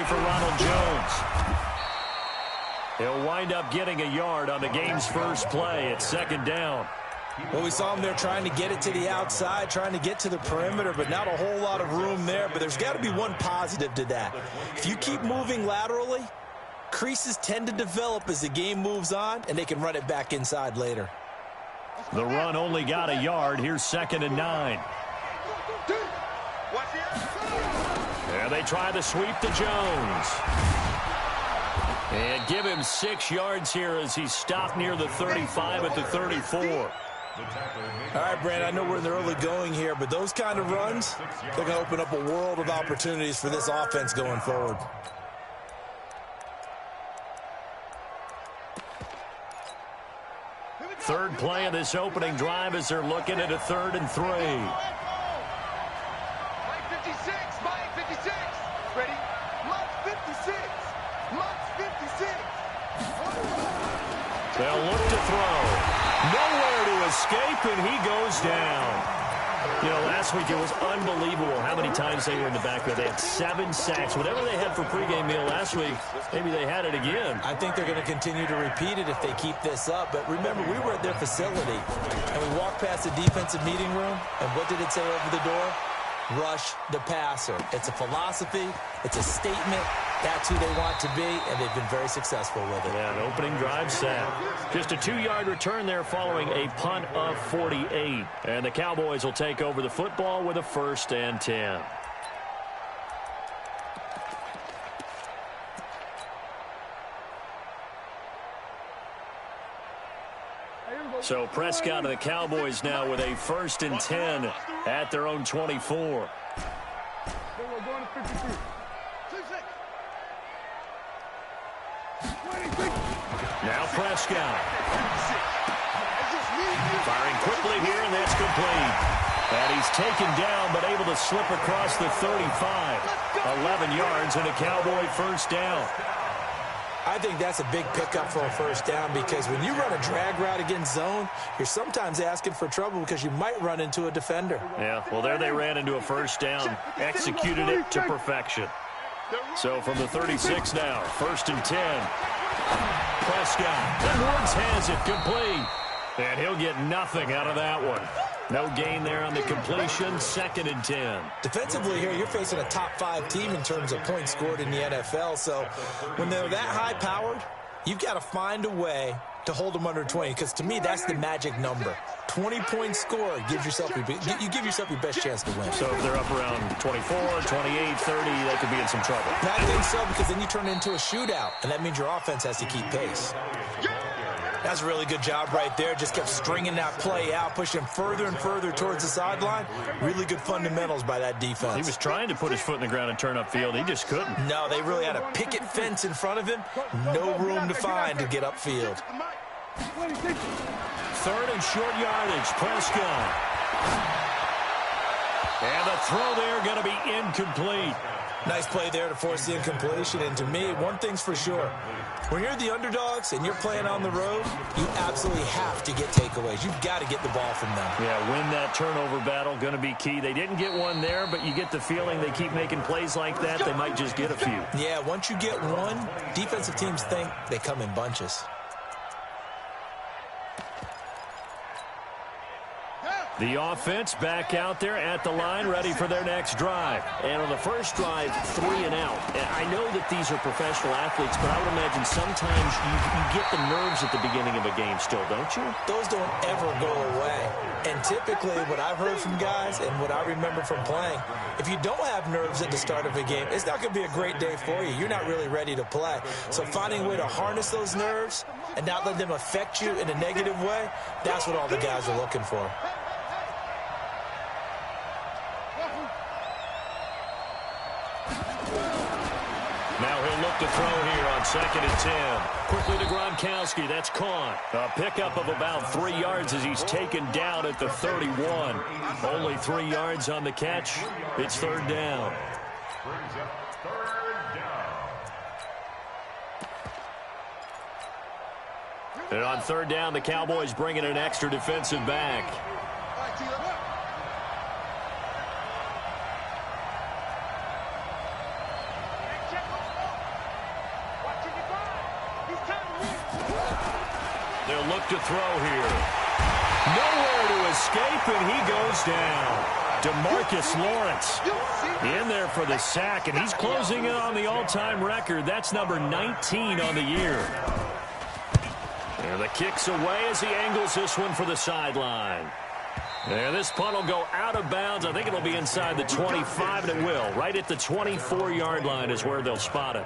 for Ronald Jones. He'll wind up getting a yard on the game's first play at second down. Well, we saw him there trying to get it to the outside, trying to get to the perimeter, but not a whole lot of room there. But there's got to be one positive to that. If you keep moving laterally, creases tend to develop as the game moves on, and they can run it back inside later. The run only got a yard. Here's 2nd and 9. There they try the sweep to Jones. And give him 6 yards here as he's stopped near the 35 at the 34. All right, Brandon, I know we're in the early going here, but those kind of runs, they're going to open up a world of opportunities for this offense going forward. Third play of this opening drive as they're looking at a 3rd and 3. Mike 56, Mike 56. Ready? Mike 56. Mike 56. They'll look to throw. Nowhere to escape, and he goes down. You know, last week it was unbelievable how many times they were in the backfield. They had 7 sacks. Whatever they had for pregame meal last week, maybe they had it again. I think they're going to continue to repeat it if they keep this up. But remember, we were at their facility, and we walked past the defensive meeting room, and what did it say over the door? Rush the passer. It's a philosophy. It's a statement. That's who they want to be, and they've been very successful with it. Yeah, an opening drive sack. Just a 2-yard return there following a punt of 48. And the Cowboys will take over the football with a 1st and 10. So Prescott and the Cowboys now with a 1st and 10 at their own 24. Now Prescott. Firing quickly here, and that's complete. And he's taken down, but able to slip across the 35. 11 yards and a Cowboy 1st down. I think that's a big pickup for a 1st down because when you run a drag route against zone, you're sometimes asking for trouble because you might run into a defender. Yeah, well, there they ran into a 1st down, executed it to perfection. So from the 36 now, 1st and 10. Prescott, and Woods has it complete. And he'll get nothing out of that one. No gain there on the completion, 2nd and 10. Defensively here, you're facing a top 5 team in terms of points scored in the NFL. So when they're that high-powered, you've got to find a way to hold them under 20, because to me, that's the magic number. 20-point score gives yourself you give yourself your best chance to win. So if they're up around 24, 28, 30, they could be in some trouble. I think so, because then you turn it into a shootout, and that means your offense has to keep pace. That's a really good job right there. Just kept stringing that play out, pushing him further and further towards the sideline. Really good fundamentals by that defense. He was trying to put his foot in the ground and turn upfield. He just couldn't. No, they really had a picket fence in front of him. No room to find to get upfield. 3rd and short yardage, Prescott. And the throw there going to be incomplete. Nice play there to force the incompletion. And to me, one thing's for sure. When you're the underdogs and you're playing on the road, you absolutely have to get takeaways. You've got to get the ball from them. Yeah, win that turnover battle, going to be key. They didn't get one there, but you get the feeling they keep making plays like that, they might just get a few. Yeah, once you get one, defensive teams think they come in bunches. The offense back out there at the line, ready for their next drive. And on the first drive, 3 and out. And I know that these are professional athletes, but I would imagine sometimes you get the nerves at the beginning of a game still, don't you? Those don't ever go away. And typically, what I've heard from guys and what I remember from playing, if you don't have nerves at the start of a game, it's not going to be a great day for you. You're not really ready to play. So finding a way to harness those nerves and not let them affect you in a negative way, that's what all the guys are looking for. Now he'll look to throw here on 2nd and 10. Quickly to Gronkowski. That's caught. A pickup of about 3 yards as he's taken down at the 31. Only 3 yards on the catch. It's 3rd down. And on 3rd down, the Cowboys bring in an extra defensive back. They'll look to throw here. Nowhere to escape, and he goes down. DeMarcus Lawrence in there for the sack, and he's closing in on the all-time record. That's number 19 on the year. And the kick's away as he angles this one for the sideline. And this punt will go out of bounds. I think it'll be inside the 25, and it will. Right at the 24-yard line is where they'll spot it.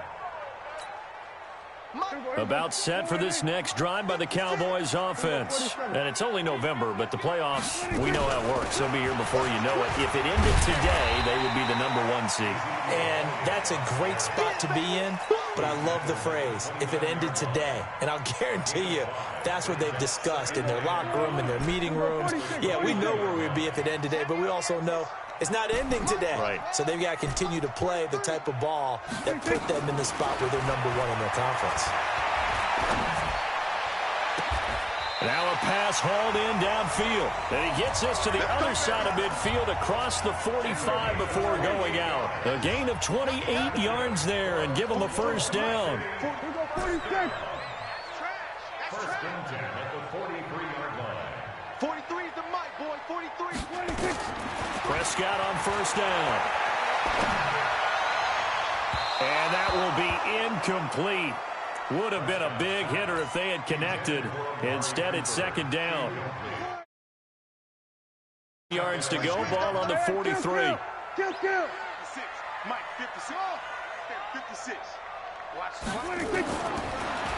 About set for this next drive by the Cowboys offense. And it's only November, but the playoffs, we know how it works. They'll be here before you know it. If it ended today, they would be the #1 seed. And that's a great spot to be in, but I love the phrase, if it ended today. And I'll guarantee you, that's what they've discussed in their locker room, in their meeting rooms. Yeah, we know where we'd be if it ended today, but we also know it's not ending today. Right. So they've got to continue to play the type of ball that put them in the spot where they're #1 in their conference. Now a pass hauled in downfield. And he gets us to the other side of midfield across the 45 before going out. A gain of 28 yards there and give them a first down. First and 10 at the 43-yard line. 43 is the mic, boy. 43. Prescott on first down. And that will be incomplete. Would have been a big hitter if they had connected. Instead, it's second down. Yards to go. Ball on the 43. 56. Mike, 56. 56. Watch.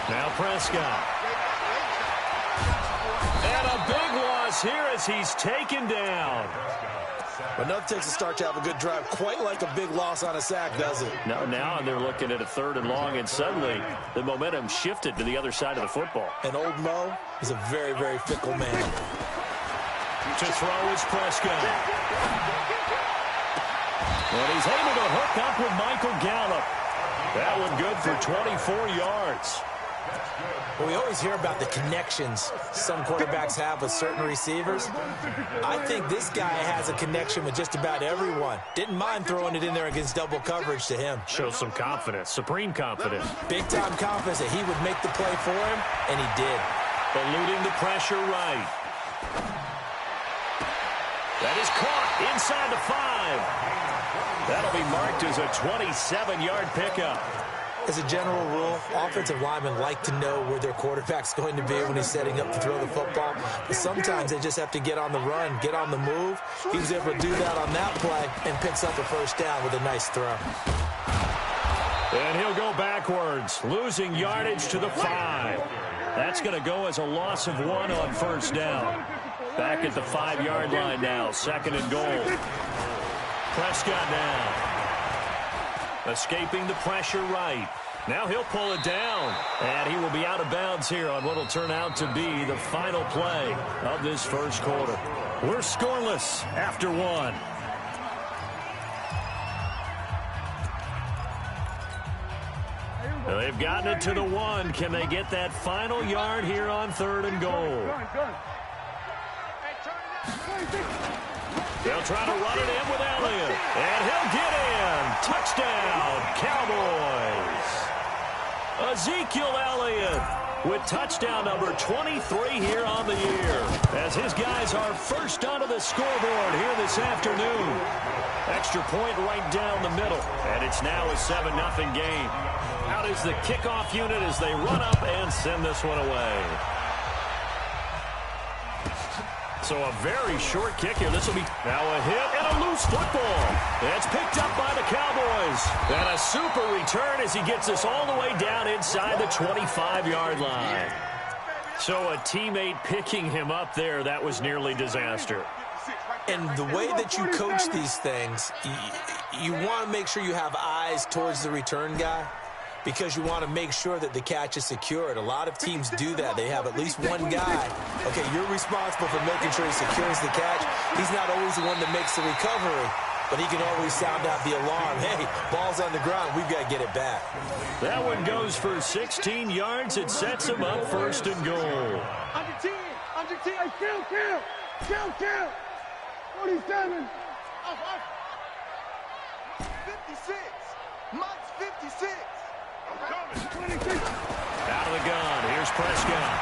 Now Prescott. And a big loss here as he's taken down. But nothing takes a start to have a good drive quite like a big loss on a sack, does it? No, now they're looking at a 3rd and long, and suddenly the momentum shifted to the other side of the football. And old Mo is a very, very fickle man. To throw is Prescott. And he's able to hook up with Michael Gallup. That one good for 24 yards. Well, we always hear about the connections some quarterbacks have with certain receivers. I think this guy has a connection with just about everyone. Didn't mind throwing it in there against double coverage to him. Shows some confidence, supreme confidence. Big-time confidence that he would make the play for him, and he did. Eluding the pressure right. That is caught inside the 5. That'll be marked as a 27-yard pickup. As a general rule, offensive linemen like to know where their quarterback's going to be when he's setting up to throw the football. But sometimes they just have to get on the run, get on the move. He was able to do that on that play and picks up a first down with a nice throw. And he'll go backwards, losing yardage to the 5. That's going to go as a loss of 1 on first down. Back at the 5-yard line now, 2nd and goal. Prescott now. Escaping the pressure right. Now he'll pull it down. And he will be out of bounds here on what will turn out to be the final play of this first quarter. We're scoreless after 1. They've gotten it to the 1. Can they get that final yard here on 3rd and goal? They'll try to run it in with Elliott. And he'll get in. Touchdown, Cowboys. Ezekiel Elliott with touchdown number 23 here on the year. As his guys are first onto the scoreboard here this afternoon. Extra point right down the middle. And it's now a 7-0 game. Out is the kickoff unit as they run up and send this one away. So a very short kick here. This will be now a hit and a loose football. It's picked up by the Cowboys. And a super return as he gets us all the way down inside the 25-yard line. So a teammate picking him up there, that was nearly disaster. And the way that you coach these things, you want to make sure you have eyes towards the return guy, because you want to make sure that the catch is secured. A lot of teams do that. They have at least one guy. Okay, you're responsible for making sure he secures the catch. He's not always the one that makes the recovery, but he can always sound out the alarm. Hey, ball's on the ground. We've got to get it back. That one goes for 16 yards. It sets him up 1st and goal. Under 10. Under 10. Hey, kill. 47. 56. Mike's 56. Out of the gun. Here's Prescott.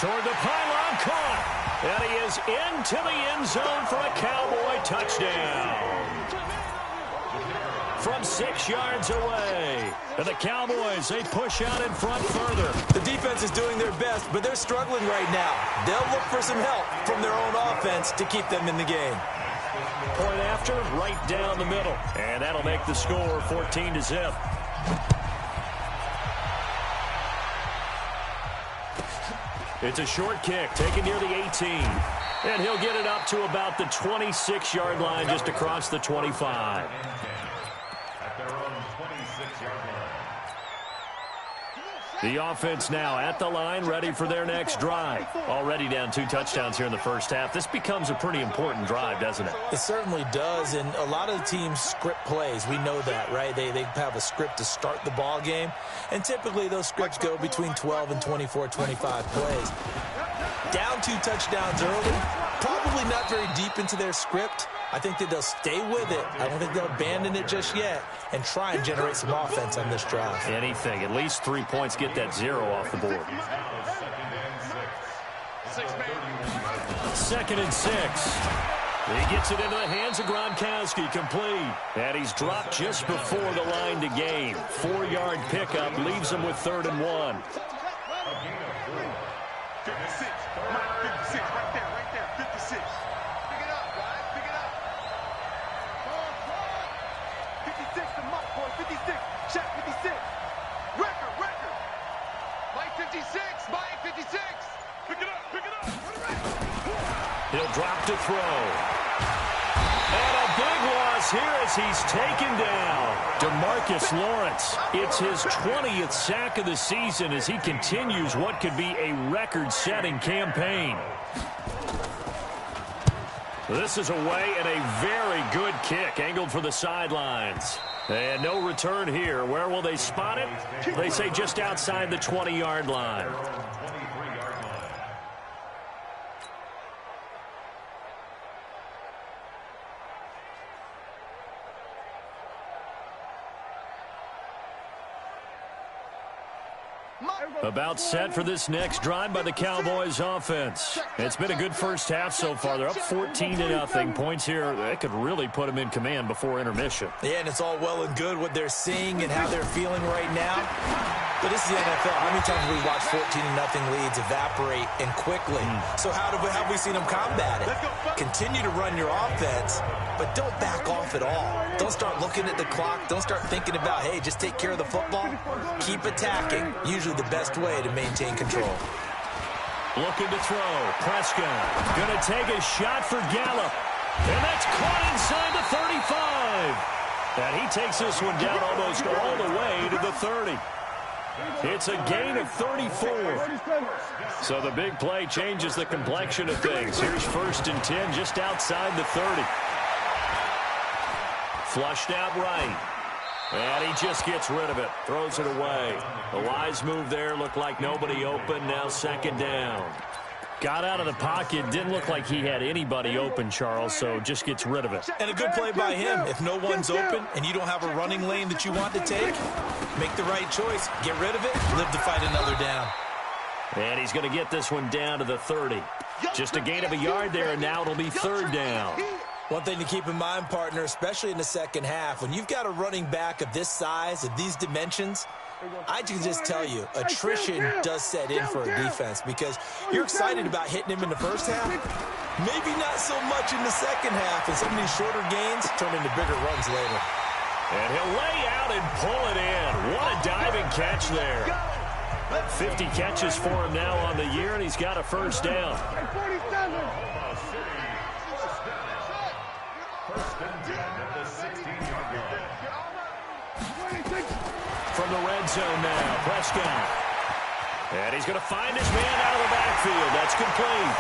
toward the pylon, caught. And he is into the end zone for a Cowboy touchdown. From 6 yards away. And the Cowboys, they push out in front further. The defense is doing their best, but they're struggling right now. They'll look for some help from their own offense to keep them in the game. Point after, right down the middle. And that'll make the score 14-0. It's a short kick, taken near the 18. And he'll get it up to about the 26-yard line, just across the 25. The offense now at the line, ready for their next drive. Already down 2 touchdowns here in the first half. This becomes a pretty important drive, doesn't it? It certainly does, and a lot of the teams script plays. We know that, right? They have a script to start the ball game, and typically those scripts go between 12 and 24, 25 plays. Down 2 touchdowns early, probably not very deep into their script. I think that they'll stay with it. I don't think they'll abandon it just yet and try and generate some offense on this drive. Anything. At least 3 points, get that 0 off the board. 2nd and 6. He gets it into the hands of Gronkowski, complete. And he's dropped just before the line to gain. 4-yard pickup leaves him with 3rd and 1. 56. Mike, 56. Right there. 56. Pick it up, guys. Pick it up. 56 to Mike, boy. 56. Check 56. Record. Mike, 56. Mike, 56. Pick it up. He'll drop to throw. And a big loss here as he's taken down. DeMarcus Lawrence. It's his 20th sack of the season as he continues what could be a record-setting campaign. This is away and a very good kick, angled for the sidelines. And no return here. Where will they spot it? They say just outside the 20-yard line. About set for this next drive by the Cowboys offense. It's been a good first half so far. They're up 14-0. Points here, that could really put them in command before intermission. Yeah, and it's all well and good what they're seeing and how they're feeling right now. But this is the NFL. How many times have we watched 14-0 leads evaporate and quickly? So how have we seen them combat it? Continue to run your offense, but don't back off at all. Don't start looking at the clock. Don't start thinking about, hey, just take care of the football. Keep attacking. Usually the best way to maintain control. Looking to throw. Prescott going to take a shot for Gallup. And that's caught inside the 35. And he takes this one down almost all the way to the 30. It's a gain of 34. So the big play changes the complexion of things. Here's 1st and 10 just outside the 30. Flushed out right. And he just gets rid of it. Throws it away. The wise move there. Looked like nobody open. Now 2nd down. Got out of the pocket. Didn't look like he had anybody open, Charles, so just gets rid of it. And a good play by him. If no one's open and you don't have a running lane that you want to take, make the right choice. Get rid of it. Live to fight another down. And he's going to get this one down to the 30. Just a gain of a yard there, and now it'll be 3rd down. One thing to keep in mind, partner, especially in the second half, when you've got a running back of this size, of these dimensions, I can just tell you, attrition does set in for a defense because you're excited about hitting him in the first half. Maybe not so much in the second half, and some of these shorter gains turn into bigger runs later. And he'll lay out and pull it in. What a diving catch there. 50 catches for him now on the year, and he's got a 1st down. From the red zone now, Prescott. And he's going to find his man out of the backfield. That's complete.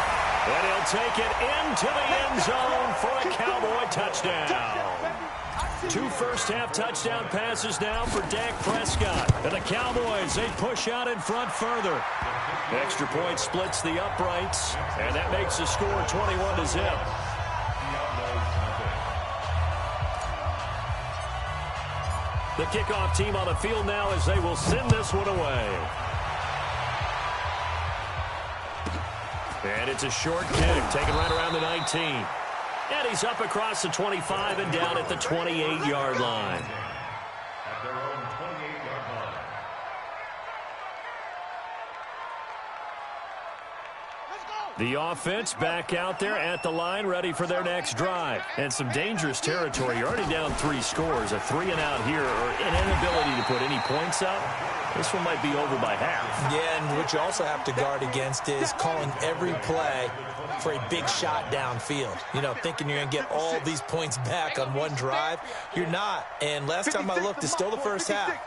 And he'll take it into the end zone for a Cowboy touchdown. 2 first-half touchdown passes now for Dak Prescott. And the Cowboys, they push out in front further. Extra point splits the uprights, and that makes the score 21-0. The kickoff team on the field now as they will send this one away. And it's a short kick, taken right around the 19. And he's up across the 25 and down at the 28-yard line. At their own 28-yard line. The offense back out there at the line, ready for their next drive. And some dangerous territory. You're already down 3 scores. A 3-and-out here, or an inability to put any points up. This one might be over by half. Yeah, and what you also have to guard against is calling every play for a big shot downfield. You know, thinking you're going to get all these points back on one drive. You're not. And last time I looked, it's still the first half.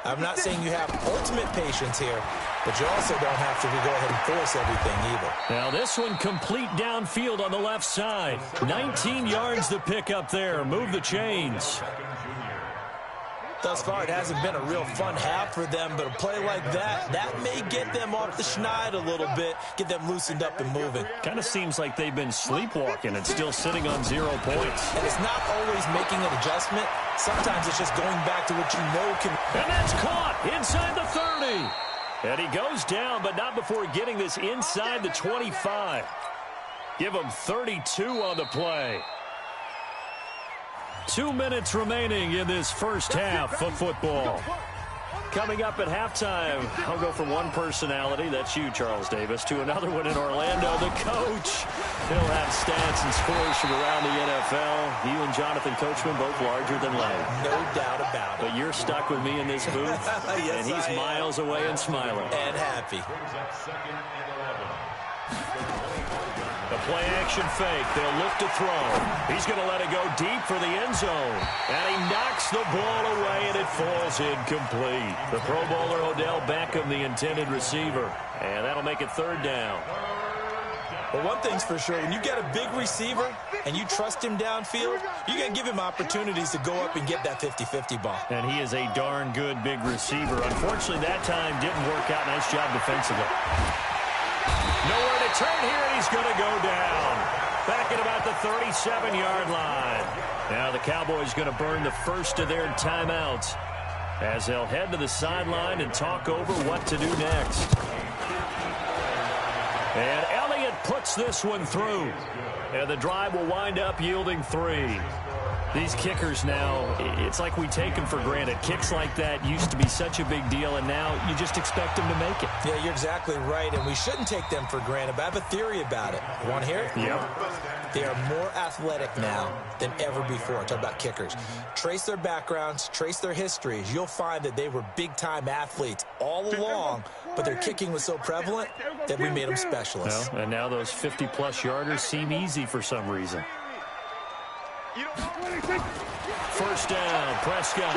I'm not saying you have ultimate patience here, but you also don't have to go ahead and force everything either. Now this one complete downfield on the left side. 19 yards to pick up there. Move the chains. Thus far, it hasn't been a real fun half for them, but a play like that may get them off the schneid a little bit, get them loosened up and moving. Kind of seems like they've been sleepwalking and still sitting on 0 points. And it's not always making an adjustment. Sometimes it's just going back to what you know can... And that's caught inside the 30. And he goes down, but not before getting this inside the 25. Give him 32 on the play. 2 minutes remaining in this first half of football. Coming up at halftime, I'll go from one personality, that's you, Charles Davis, to another one in Orlando, the coach. He'll have stats and scores from around the NFL. You and Jonathan Coachman both larger than life. No doubt about it. But you're stuck with me in this booth, yes, and he's miles away and smiling. And happy. The play-action fake. They'll look to throw. He's going to let it go deep for the end zone. And he knocks the ball away, and it falls incomplete. The Pro Bowler Odell Beckham, the intended receiver. And that'll make it 3rd down. But one thing's for sure, when you get a big receiver and you trust him downfield, you're going to give him opportunities to go up and get that 50-50 ball. And he is a darn good big receiver. Unfortunately, that time didn't work out. Nice job defensively. Nowhere to turn here, and he's going to go down. Back at about the 37-yard line. Now the Cowboys going to burn the first of their timeouts as they'll head to the sideline and talk over what to do next. And Elliott puts this one through. And the drive will wind up yielding 3. These kickers now, it's like we take them for granted. Kicks like that used to be such a big deal, and now you just expect them to make it. Yeah, you're exactly right, and we shouldn't take them for granted, but I have a theory about it. You want to hear it? Yep. They are more athletic now than ever before. Talk about kickers. Trace their backgrounds, trace their histories. You'll find that they were big-time athletes all along, but their kicking was so prevalent that we made them specialists. Well, and now those 50-plus yarders seem easy for some reason. First down, Prescott.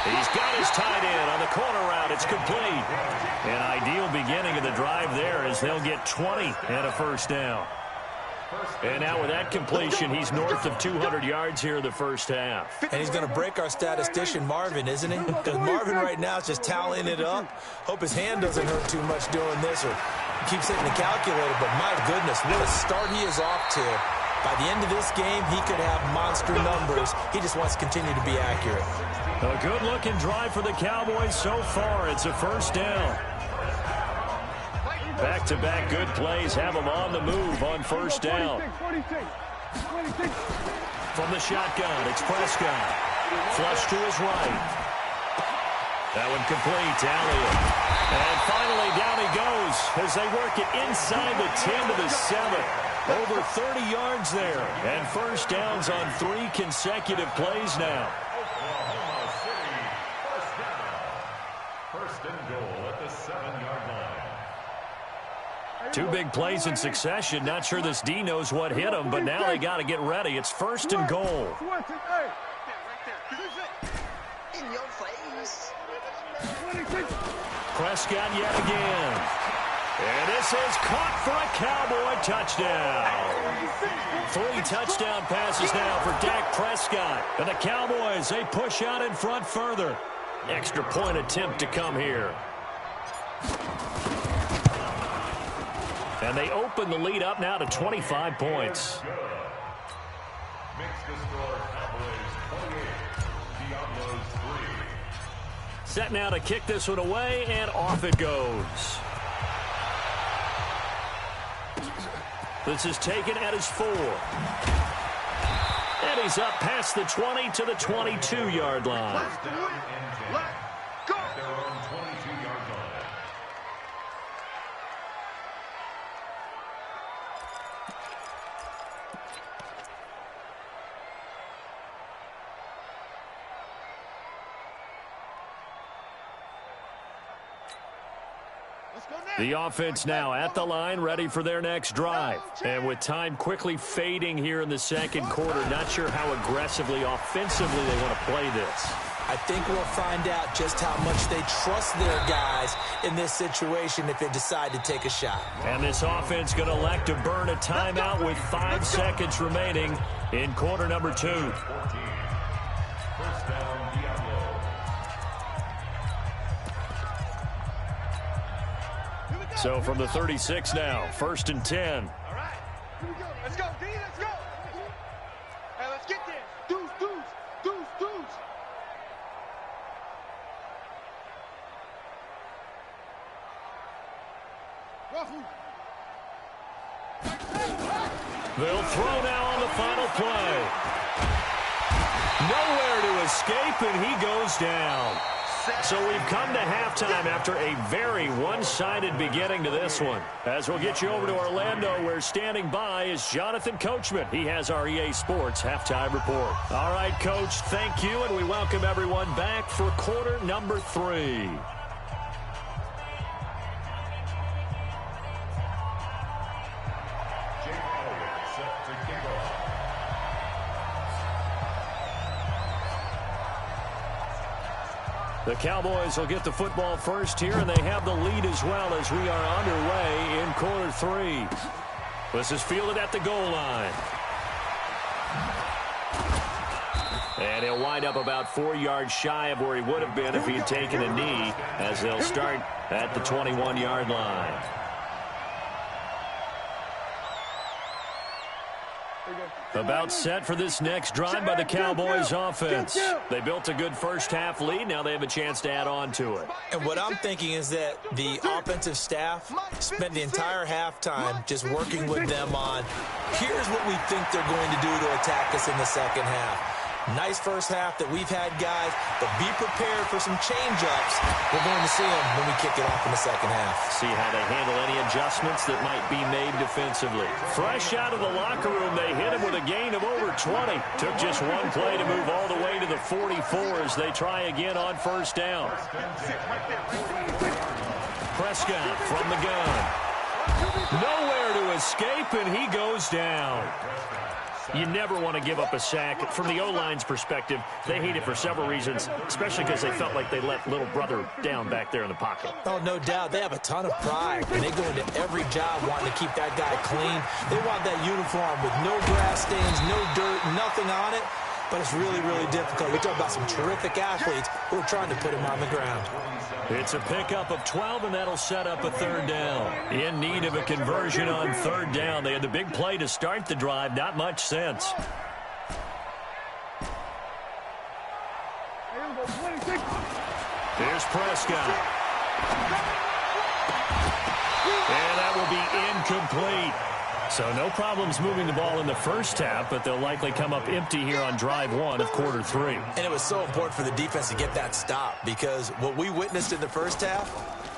He's got his tight end on the corner route. It's complete. An ideal beginning of the drive there as they'll get 20 and a first down. And now with that completion, he's north of 200 yards here in the first half. And he's going to break our statistician, Marvin, isn't he? Because Marvin right now is just tallying it up. Hope his hand doesn't hurt too much doing this or keeps hitting the calculator. But my goodness, what a start he is off to. By the end of this game, he could have monster numbers. He just wants to continue to be accurate. A good-looking drive for the Cowboys so far. It's a first down. Back-to-back good plays have them on the move on first down. From the shotgun, it's Prescott. Flush to his right. That one complete to Elliott. And finally, down he goes as they work it inside the 10 to the 7. Over 30 yards there. And first downs on 3 consecutive plays now. Oklahoma City, first down. First and goal at the 7-yard line. 2 big plays in succession. Not sure this D knows what hit him, but now they got to get ready. It's first and goal. In your face. Prescott yet again. And this is caught for a Cowboy touchdown. 3 touchdown passes now for Dak Prescott. And the Cowboys, they push out in front further. Extra point attempt to come here. And they open the lead up now to 25 points. Makes the score Cowboys 28, Diablos 3. Set now to kick this one away, and off it goes. This is taken at his 4. And he's up past the 20 to the 22-yard line. First down and 10. At their own 22-yard line. The offense now at the line, ready for their next drive. And with time quickly fading here in the second quarter, not sure how aggressively, offensively they want to play this. I think we'll find out just how much they trust their guys in this situation if they decide to take a shot. And this offense going to elect to burn a timeout with 5 seconds remaining in quarter number 2. 14. First down, Diablo. So from the 36 now, 1st and 10. All right. Here we go. Let's go, D. Let's go. Hey, let's get there. Deuce, deuce, deuce, deuce. Ruffle. They'll throw now on the final play. Nowhere to escape, and he goes down. So we've come to halftime after a very one-sided beginning to this one. As we'll get you over to Orlando, where standing by is Jonathan Coachman. He has our EA Sports halftime report. All right, Coach, thank you, and we welcome everyone back for quarter number 3. Set to kick off. The Cowboys will get the football first here, and they have the lead as well as we are underway in quarter 3. This is fielded at the goal line. And he'll wind up about 4 yards shy of where he would have been if he had taken a knee, as they'll start at the 21-yard line. About set for this next drive by the Cowboys offense. They built a good first half lead. Now they have a chance to add on to it. And what I'm thinking is that the offensive staff spent the entire halftime just working with them on, here's what we think they're going to do to attack us in the second half. Nice first half that we've had, guys, but be prepared for some change-ups. We're going to see them when we kick it off in the second half. See how they handle any adjustments that might be made defensively. Fresh out of the locker room, they hit him with a gain of over 20. Took just one play to move all the way to the 44 as they try again on first down. Prescott from the gun. Nowhere to escape, and he goes down. You never want to give up a sack. From the O-line's perspective, they hate it for several reasons, especially because they felt like they let little brother down back there in the pocket. Oh, no doubt. They have a ton of pride, and they go into every job wanting to keep that guy clean. They want that uniform with no grass stains, no dirt, nothing on it. But it's really, really difficult. We're talking about some terrific athletes who are trying to put him on the ground. It's a pickup of 12, and that'll set up a third down. In need of a conversion on third down. They had the big play to start the drive. Not much sense. Here's Prescott. And that will be incomplete. So no problems moving the ball in the first half, but they'll likely come up empty here on drive 1 of quarter 3. And it was so important for the defense to get that stop, because what we witnessed in the first half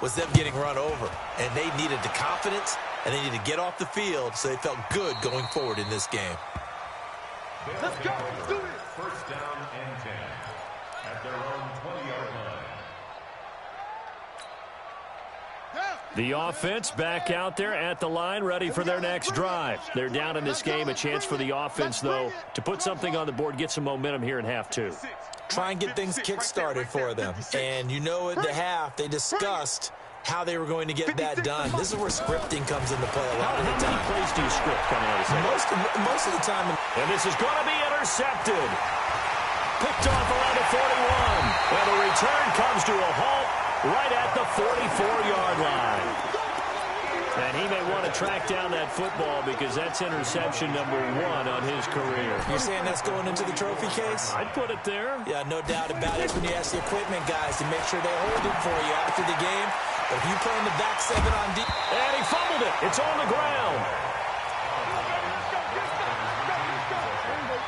was them getting run over. And they needed the confidence, and they needed to get off the field so they felt good going forward in this game. Let's go. Let's do this. First down and 10 at their own 20-yard line. The offense back out there at the line, ready for their next drive. They're down in this game. A chance for the offense, though, to put something on the board, get some momentum here in half 2. Try and get things kick-started for them. And you know, at the half, they discussed how they were going to get that done. This is where scripting comes into play a lot of the time. How many plays do you script coming out of second? Most of the time. And this is going to be intercepted. Picked off around the 41. And the return comes to a halt right at the 44-yard line. And he may want to track down that football because that's interception number 1 on his career. You're saying that's going into the trophy case? I'd put it there. Yeah, no doubt about it. When you ask the equipment guys to make sure they hold it for you after the game. But if you play in the back 7 on D. And he fumbled it. It's on the ground.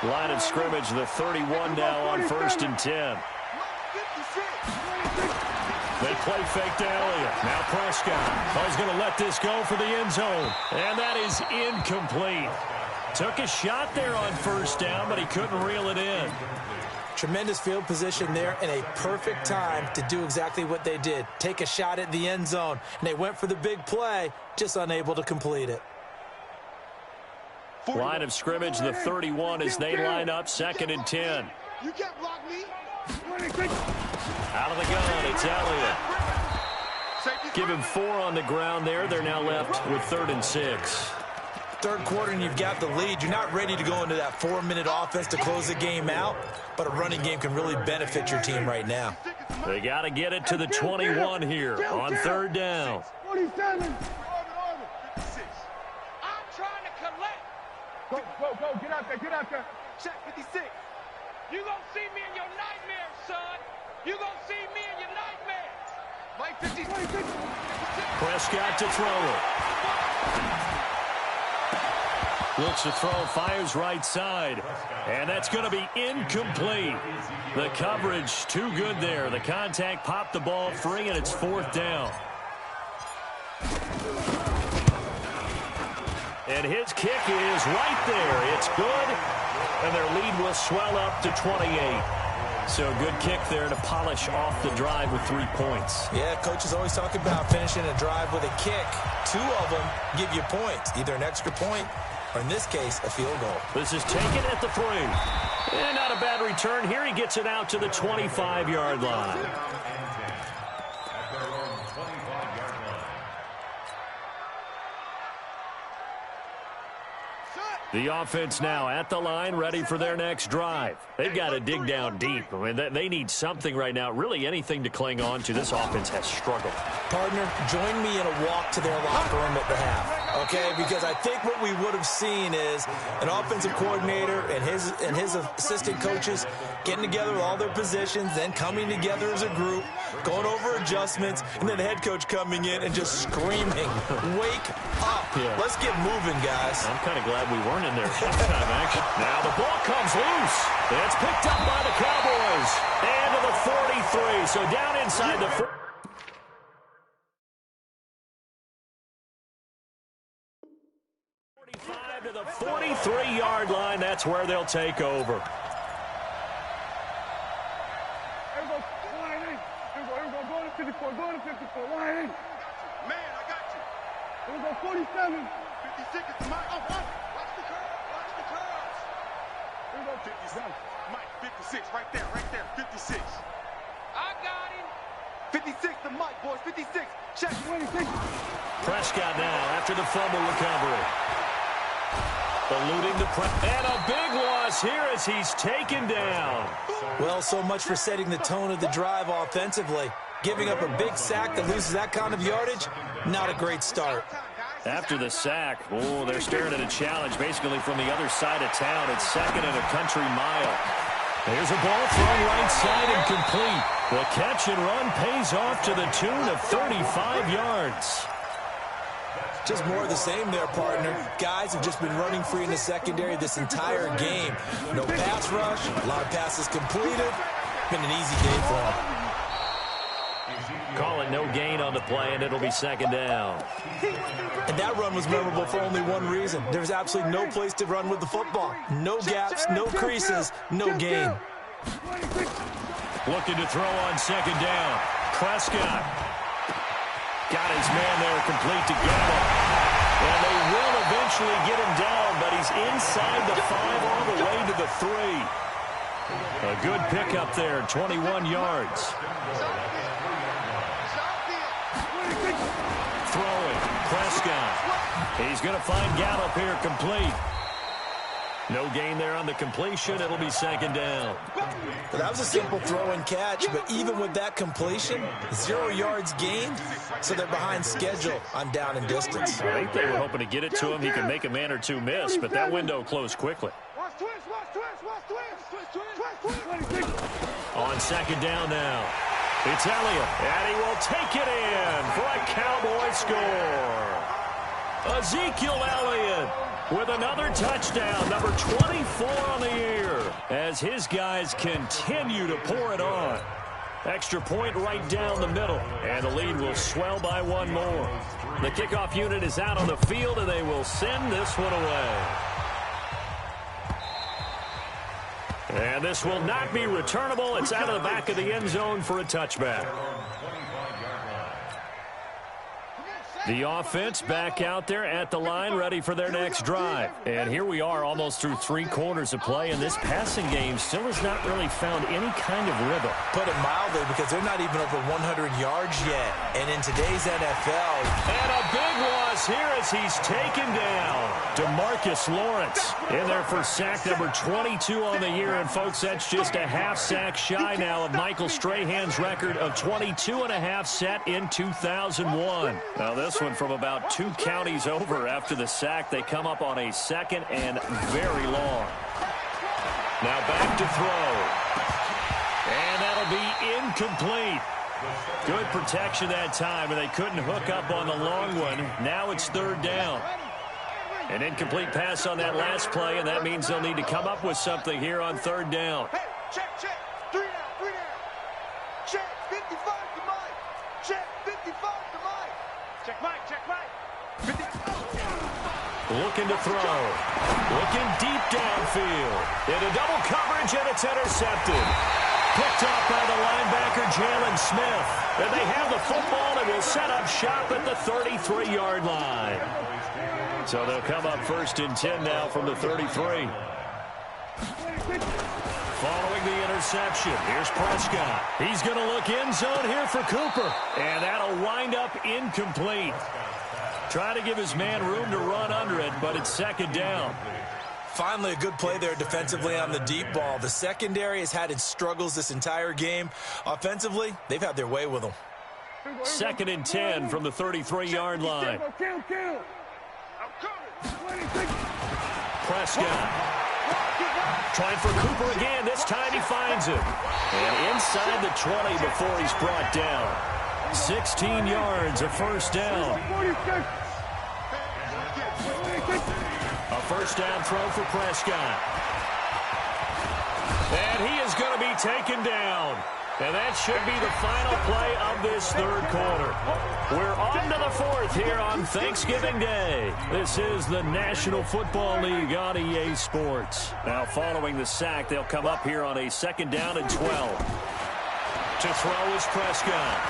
Line of scrimmage, the 31 now on 1st and 10. They play fake to Elliott. Now Prescott. Oh, he's going to let this go for the end zone. And that is incomplete. Took a shot there on 1st down, but he couldn't reel it in. Tremendous field position there and a perfect time to do exactly what they did. Take a shot at the end zone. And they went for the big play, just unable to complete it. Line of scrimmage, the 31 as they line up 2nd and 10. You can't block me. Out of the gun, it's Elliott. Give him 4 on the ground there. They're now left with 3rd and 6. Third quarter and you've got the lead. You're not ready to go into that 4-minute offense to close the game out, but a running game can really benefit your team right now. They got to get it to the 21 here on 3rd down. 47. I'm trying to collect. Go, get out there. Check 56. You gonna see me in your nightmares, son. You gonna see me in your nightmares. Mike 56. Prescott to throw it. Looks to throw, fires right side. And that's going to be incomplete. The coverage too good there. The contact popped the ball free, and it's 4th down. And his kick is right there. It's good. And their lead will swell up to 28. So good kick there to polish off the drive with 3 points. Yeah, coaches always talk about finishing a drive with a kick. 2 of them give you points, either an extra point or, in this case, a field goal. This is taken at the 3. And not a bad return here. He gets it out to the 25-yard line. The offense now at the line, ready for their next drive. They've got to dig down deep. I mean, they need something right now, really anything to cling on to. This offense has struggled. Partner, join me in a walk to their locker room at the half, okay? Because I think what we would have seen is an offensive coordinator and his assistant coaches getting together with all their positions, then coming together as a group, going over adjustments, and then the head coach coming in and just screaming, wake up. Yeah. Let's get moving, guys. I'm kind of glad we weren't in there halftime action. Now the ball comes loose. It's picked up by the Cowboys. And to the 43. So down inside the 40. 45 to the 43-yard line. That's where they'll take over. Go to 54, line in. Man, I got you. Here we go, 47. 56 is the Mike. Oh, watch the curves. Here we go, 56. Mike, 56, right there, 56. I got him. 56, the Mike, boys, 56. Check, 26. Prescott now after the fumble recovery. Eluding the press. And a big loss here as he's taken down. Well, so much for setting the tone of the drive offensively. Giving up a big sack that loses that kind of yardage, not a great start. After the sack, they're staring at a challenge basically from the other side of town. It's 2nd and a country mile. There's a ball thrown right side and complete. The catch and run pays off to the tune of 35 yards. Just more of the same there, partner. Guys have just been running free in the secondary this entire game. No pass rush, a lot of passes completed. Been an easy day for them. Call it no gain on the play, and it'll be 2nd down. And that run was memorable for only one reason. There's absolutely no place to run with the football. No gaps, no creases, no gain. Looking to throw on 2nd down. Prescott got his man there complete to Gamble. And they will eventually get him down, but he's inside the 5 all the way to the 3. A good pickup there, 21 yards. Throwing, Prescott. He's going to find Gallup here complete. No gain there on the completion. It'll be 2nd down. Well, that was a simple throw and catch, but even with that completion, 0 yards gained, so they're behind schedule on down and distance. I think they were hoping to get it to him. He could make a man or two miss, but that window closed quickly. On 2nd down now. It's Elliott, and he will take it in for a Cowboy score. Ezekiel Elliott with another touchdown, number 24 on the year, as his guys continue to pour it on. Extra point right down the middle, and the lead will swell by one more. The kickoff unit is out on the field, and they will send this one away. And this will not be returnable. It's out of the back of the end zone for a touchback. The offense back out there at the line, ready for their next drive. And here we are almost through 3 quarters of play, and this passing game still has not really found any kind of rhythm. Put it mildly, because they're not even over 100 yards yet. And in today's NFL... And a big loss here as he's taken down. DeMarcus Lawrence in there for sack number 22 on the year. And, folks, that's just a half sack shy now of Michael Strahan's record of 22 and a half set in 2001. Now, this one from about 2 counties over after the sack. They come up on a second and very long. Now back to throw. And that'll be incomplete. Good protection that time, and they couldn't hook up on the long one. Now it's 3rd down. An incomplete pass on that last play, and that means they'll need to come up with something here on 3rd down. Hey, check. 3 down. Check, 55 to Mike. Check, 55 to Mike. Check Mike. 50. Looking to throw. Looking deep downfield. Into double coverage, and it's intercepted. Picked off by the linebacker, Jalen Smith. And they have the football and will set up shop at the 33-yard line. So they'll come up 1st and 10 now from the 33. Following the interception, here's Prescott. He's going to look end zone here for Cooper. And that'll wind up incomplete. Trying to give his man room to run under it, but it's 2nd down. Finally, a good play there defensively on the deep ball. The secondary has had its struggles this entire game. Offensively, they've had their way with them. 2nd and 10 from the 33-yard line. Prescott trying for Cooper again. This time he finds him. And inside the 20 before he's brought down. 16 yards, a 1st down. A 1st down throw for Prescott. And he is going to be taken down. And that should be the final play of this 3rd quarter. We're on to the 4th here on Thanksgiving Day. This is the National Football League on EA Sports. Now, following the sack, they'll come up here on a 2nd down and 12. To throw is Prescott.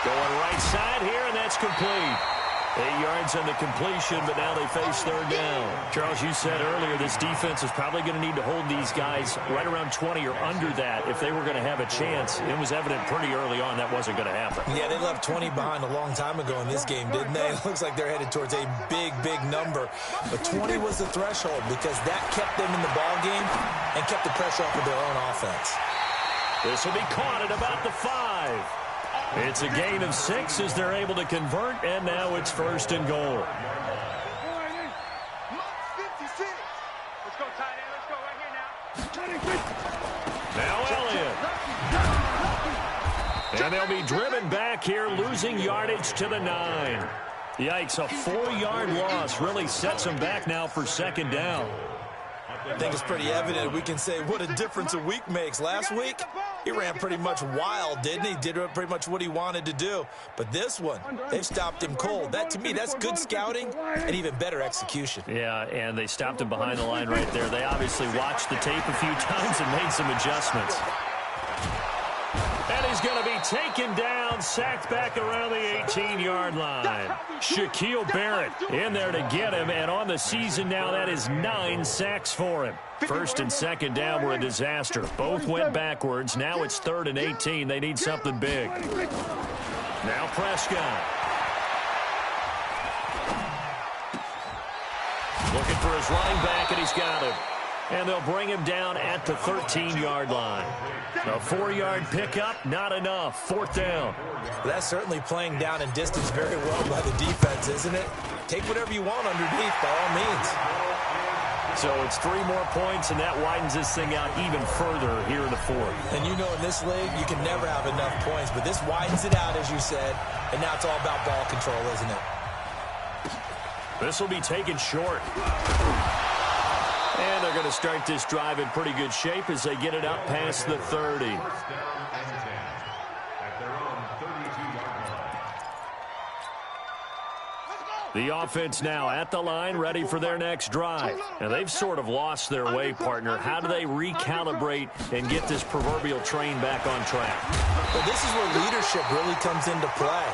Going right side here, and that's complete. 8 yards on the completion, but now they face 3rd down. Charles, you said earlier this defense is probably going to need to hold these guys right around 20 or under that if they were going to have a chance. It was evident pretty early on that wasn't going to happen. Yeah, they left 20 behind a long time ago in this game, didn't they? It looks like they're headed towards a big number. But 20 was the threshold because that kept them in the ball game and kept the pressure off of their own offense. This will be caught at about the 5. It's a gain of 6 as they're able to convert, and now it's 1st and goal. Let's go, tight end. Let's go right here now. Now Elliott. And they'll be driven back here, losing yardage to the 9. Yikes, a 4-yard loss really sets them back now for 2nd down. I think it's pretty evident. We can say what a difference a week makes. Last week, he ran pretty much wild, didn't he? Did pretty much what he wanted to do. But this one, they've stopped him cold. That, to me, that's good scouting and even better execution. Yeah, and they stopped him behind the line right there. They obviously watched the tape a few times and made some adjustments. And he's going to be taken down, sacked back around the 18-yard line. Shaquille Barrett in there to get him, and on the season now, that is 9 sacks for him. 1st and 2nd down were a disaster. Both went backwards. Now it's 3rd and 18. They need something big. Now Prescott. Looking for his running back, and he's got him. And they'll bring him down at the 13-yard line. A 4-yard pickup, not enough. 4th down. That's certainly playing down and distance very well by the defense, isn't it? Take whatever you want underneath, by all means. So it's 3 more points, and that widens this thing out even further here in the fourth. And you know in this league, you can never have enough points, but this widens it out, as you said, and now it's all about ball control, isn't it? This will be taken short. And they're going to start this drive in pretty good shape as they get it up past the 30. The offense now at the line, ready for their next drive. Now, they've sort of lost their way, partner. How do they recalibrate and get this proverbial train back on track? Well, this is where leadership really comes into play.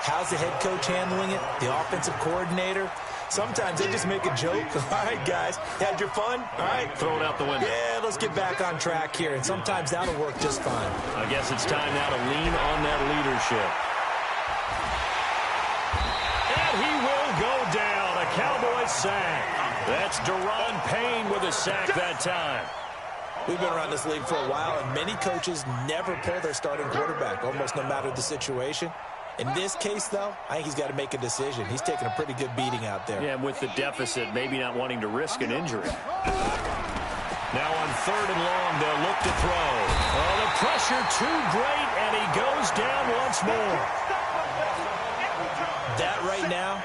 How's the head coach handling it? The offensive coordinator? Sometimes they just make a joke. All right, guys, had your fun? All right. Throw it out the window. Yeah, let's get back on track here. And sometimes that'll work just fine. I guess it's time now to lean on that leadership. And he will go down. A Cowboys sack. That's Daron Payne with a sack that time. We've been around this league for a while, and many coaches never pull their starting quarterback, almost no matter the situation. In this case, though, I think he's got to make a decision. He's taking a pretty good beating out there. Yeah, and with the deficit, maybe not wanting to risk an injury. Now on 3rd and long, they'll look to throw. Oh, the pressure too great, and he goes down once more. That right now,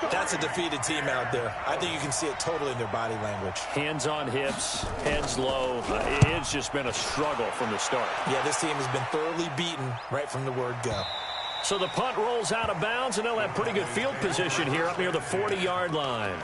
that's a defeated team out there. I think you can see it totally in their body language. Hands on hips, heads low. It's just been a struggle from the start. Yeah, this team has been thoroughly beaten right from the word go. So the punt rolls out of bounds, and they'll have pretty good field position here up near the 40-yard line.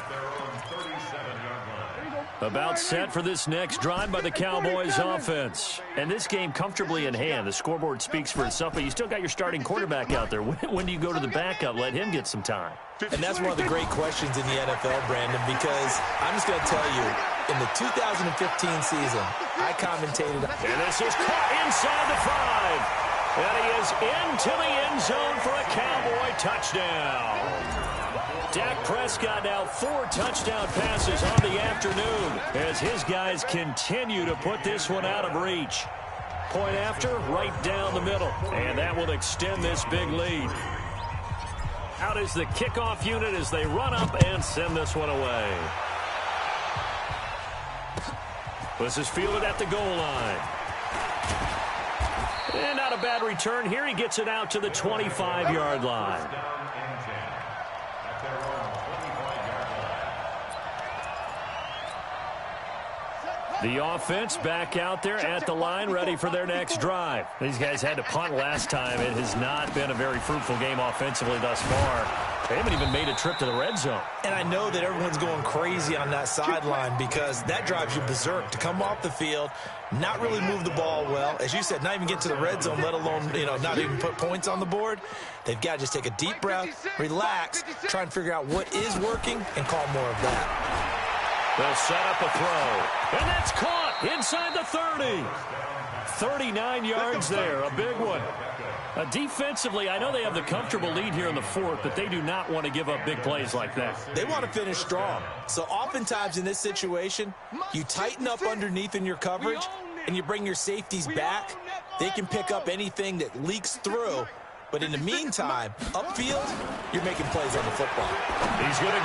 About set for this next drive by the Cowboys offense. And this game comfortably in hand. The scoreboard speaks for itself, but you still got your starting quarterback out there. When do you go to the backup? Let him get some time. And that's one of the great questions in the NFL, Brandon, because I'm just going to tell you, in the 2015 season, I commentated. And this is caught inside the 5. And he is into the end zone for a Cowboy touchdown. Dak Prescott now 4 touchdown passes on the afternoon as his guys continue to put this one out of reach. Point after, right down the middle. And that will extend this big lead. Out is the kickoff unit as they run up and send this one away. This is fielded at the goal line. And not a bad return here. He gets it out to the 25-yard line. The offense back out there at the line, ready for their next drive. These guys had to punt last time. It has not been a very fruitful game offensively thus far. They haven't even made a trip to the red zone. And I know that everyone's going crazy on that sideline because that drives you berserk to come off the field, not really move the ball well. As you said, not even get to the red zone, let alone, not even put points on the board. They've got to just take a deep breath, relax, try and figure out what is working, and call more of that. They'll set up a throw. And that's caught inside the 30. 39 yards there, a big one. Defensively, I know they have the comfortable lead here in the fourth, but they do not want to give up big plays like that. They want to finish strong. So oftentimes in this situation, you tighten up underneath in your coverage, and you bring your safeties back. They can pick up anything that leaks through. But in the meantime, upfield, you're making plays on the football. He's going to